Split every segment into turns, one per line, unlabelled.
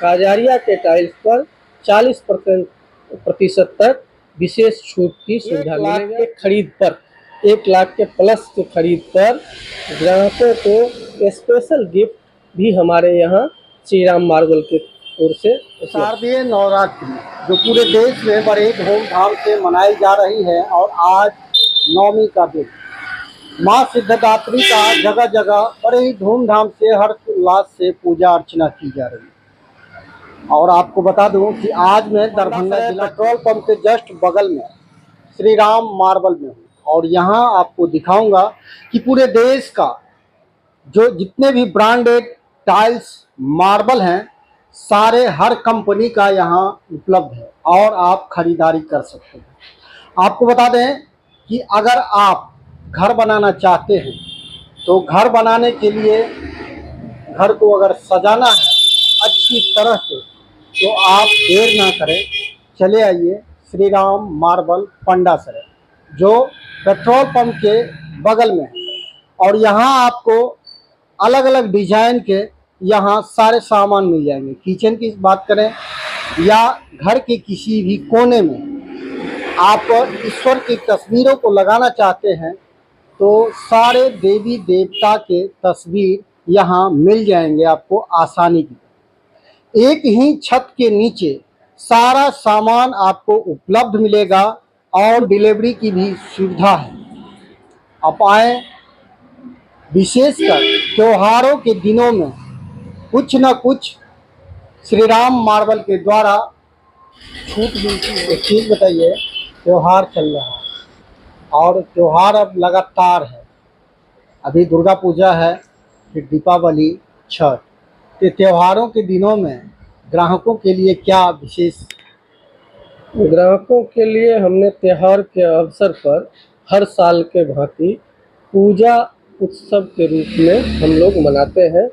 काजारिया के टाइल्स पर 40% तक विशेष छूट की सुविधा मिलेगी। 1 लाख के खरीद पर, 1 लाख के प्लस के खरीद पर ग्राहकों को स्पेशल गिफ्ट भी हमारे यहाँ श्री राम मार्बल की ओर से।
शारदीय नवरात्रि जो पूरे देश में बड़े धूमधाम से मनाई जा रही है और आज नवमी का दिन, माँ सिद्धदात्री का जगह जगह बड़े ही धूमधाम से हर्षोल्लास से पूजा अर्चना की जा रही है। और आपको बता दूं कि आज मैं दरभंगा जिला पेट्रोल पंप के जस्ट बगल में श्री राम मार्बल में हूँ और यहाँ आपको दिखाऊंगा कि पूरे देश का जो जितने भी ब्रांडेड टाइल्स मार्बल हैं सारे हर कंपनी का यहाँ उपलब्ध है और आप खरीदारी कर सकते हैं। आपको बता दें कि अगर आप घर बनाना चाहते हैं तो घर बनाने के लिए घर को अगर सजाना है अच्छी तरह से तो आप देर ना करें, चले आइए श्री राम मार्बल पंडासरे जो पेट्रोल पंप के बगल में है। और यहाँ आपको अलग अलग डिजाइन के यहाँ सारे सामान मिल जाएंगे। किचन की बात करें या घर के किसी भी कोने में आप ईश्वर की तस्वीरों को लगाना चाहते हैं तो सारे देवी देवता के तस्वीर यहाँ मिल जाएंगे आपको आसानी की। एक ही छत के नीचे सारा सामान आपको उपलब्ध मिलेगा और डिलीवरी की भी सुविधा है। आप आए, विशेषकर त्योहारों के दिनों में कुछ न कुछ श्री राम मार्बल के द्वारा छूट मिलती है। एक चीज़ बताइए, त्योहार चल रहा है और त्योहार अब लगातार है। अभी दुर्गा पूजा है, फिर दीपावली, छठ। तो त्योहारों के दिनों में ग्राहकों के लिए क्या विशेष?
ग्राहकों के लिए हमने त्योहार के अवसर पर हर साल के भांति पूजा उत्सव के रूप में हम लोग मनाते हैं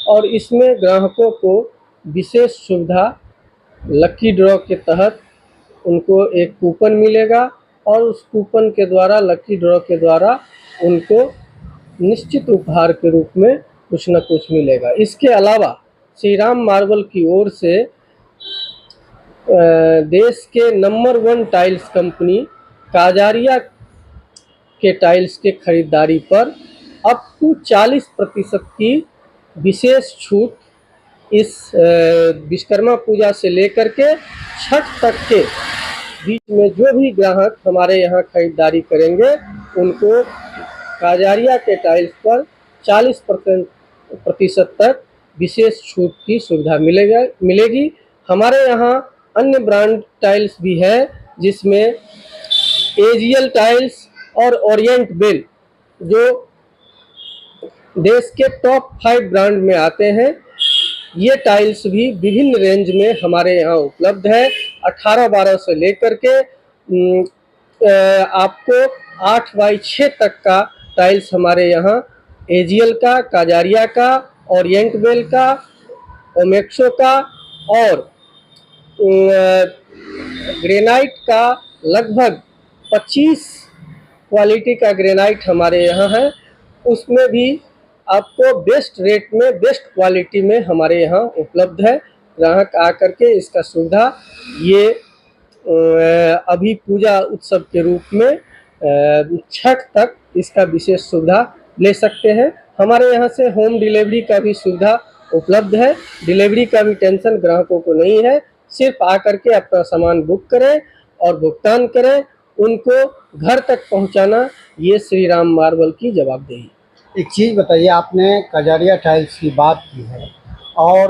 और इसमें ग्राहकों को विशेष सुविधा, लकी ड्रॉ के तहत उनको एक कूपन मिलेगा और उस कूपन के द्वारा, लकी ड्रॉ के द्वारा उनको निश्चित उपहार के रूप में कुछ न कुछ मिलेगा। इसके अलावा श्री राम मार्बल की ओर से देश के नंबर 1 टाइल्स कंपनी काजारिया के टाइल्स के खरीदारी पर अप टू 40% की विशेष छूट इस विश्वकर्मा पूजा से लेकर के छठ तक के बीच में जो भी ग्राहक हमारे यहाँ खरीदारी करेंगे उनको काजारिया के टाइल्स पर 40% तक विशेष छूट की सुविधा मिलेगी। हमारे यहाँ अन्य ब्रांड टाइल्स भी है जिसमें एजियल टाइल्स और ओरिएंट बेल जो देश के टॉप 5 ब्रांड में आते हैं। ये टाइल्स भी विभिन्न रेंज में हमारे यहाँ उपलब्ध है। 18-12 से लेकर के आपको 8x6 तक का टाइल्स हमारे यहाँ एजियल का, काजारिया का, ओरिएंट बेल का, ओमेक्सो का और ग्रेनाइट का लगभग 25 क्वालिटी का ग्रेनाइट हमारे यहाँ है। उसमें भी आपको बेस्ट रेट में, बेस्ट क्वालिटी में हमारे यहाँ उपलब्ध है। ग्राहक आकर के इसका सुविधा ये अभी पूजा उत्सव के रूप में छठ तक इसका विशेष सुविधा ले सकते हैं। हमारे यहाँ से होम डिलीवरी का भी सुविधा उपलब्ध है। डिलीवरी का भी टेंशन ग्राहकों को नहीं है। सिर्फ आकर के अपना सामान बुक करें और भुगतान करें, उनको घर तक पहुँचाना ये श्री राम मार्बल की जवाबदेही।
एक चीज़ बताइए, आपने काजारिया टाइल्स की बात की है और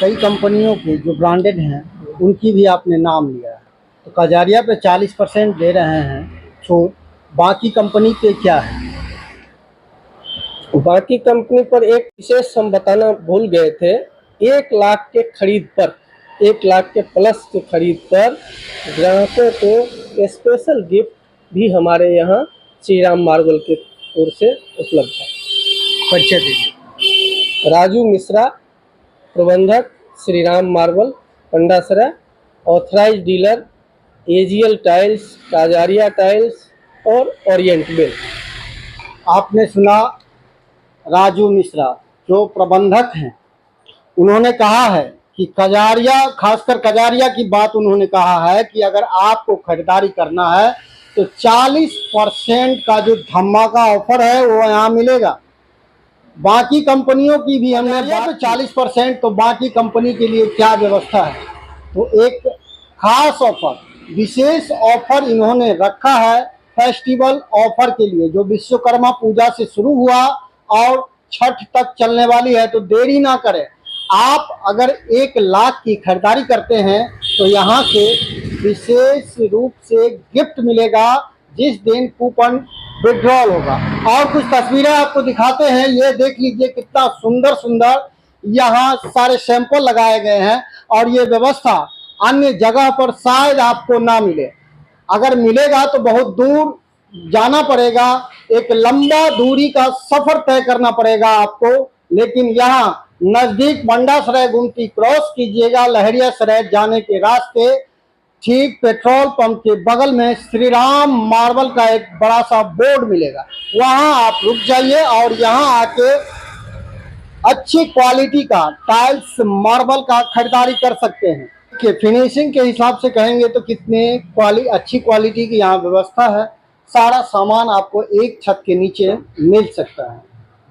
कई कंपनियों की जो ब्रांडेड हैं उनकी भी आपने नाम लिया है, तो काजारिया पे 40% दे रहे हैं छूट, बाकी कंपनी पे क्या है?
बाकी कंपनी पर एक विशेष हम बताना भूल गए थे। 1 लाख के खरीद पर, 1 लाख के प्लस के खरीद पर ग्राहकों को स्पेशल गिफ्ट भी हमारे यहाँ श्री राम मार्बल की ओर से उपलब्ध है।
परिचय दीजिए।
राजू मिश्रा, प्रबंधक Shri Ram marble Pandasara, authorise dealer AGL tiles, Kajaria tiles और ओरिएंट बेल।
आपने सुना राजू मिश्रा जो प्रबंधक हैं, उन्होंने कहा है कि कजारिया, खासकर कजारिया की बात उन्होंने कहा है कि अगर आपको खरीदारी करना है तो 40% का जो धमाका ऑफर है वो यहाँ मिलेगा। बाकी कंपनियों की भी हमने बात, तो 40%, तो बाकी कंपनी के लिए क्या व्यवस्था है। तो एक खास ऑफर, विशेष ऑफर इन्होंने रखा है फेस्टिवल ऑफर के लिए, जो विश्वकर्मा पूजा से शुरू हुआ और छठ तक चलने वाली है। तो देरी ना करें, आप अगर 1 लाख की खरीदारी करते हैं तो यहाँ से विशेष रूप से गिफ्ट मिलेगा जिस दिन कूपन विड्रॉल होगा। और कुछ तस्वीरें आपको दिखाते हैं, ये देख लीजिए कितना सुंदर सुंदर यहाँ सारे सैंपल लगाए गए हैं। और ये व्यवस्था अन्य जगह पर शायद आपको ना मिले, अगर मिलेगा तो बहुत दूर जाना पड़ेगा, एक लंबा दूरी का सफर तय करना पड़ेगा आपको। लेकिन यहाँ नजदीक मंडासराय गुमती क्रॉस कीजिएगा, लहरियासराय जाने के रास्ते ठीक पेट्रोल पंप के बगल में श्री राम मार्बल का एक बड़ा सा बोर्ड मिलेगा, वहां आप रुक जाइए और यहां आके अच्छी क्वालिटी का टाइल्स मार्बल का खरीदारी कर सकते हैं। कि फिनिशिंग के हिसाब से कहेंगे तो कितने अच्छी क्वालिटी की यहाँ व्यवस्था है। सारा सामान आपको एक छत के नीचे मिल सकता है।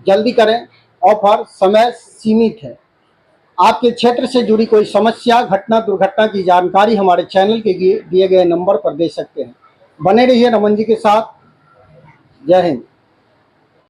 जल्दी करें, ऑफर समय सीमित है। आपके क्षेत्र से जुड़ी कोई समस्या, घटना, दुर्घटना की जानकारी हमारे चैनल के दिए गए नंबर पर दे सकते हैं। बने रहिए रमन जी के साथ। जय हिंद।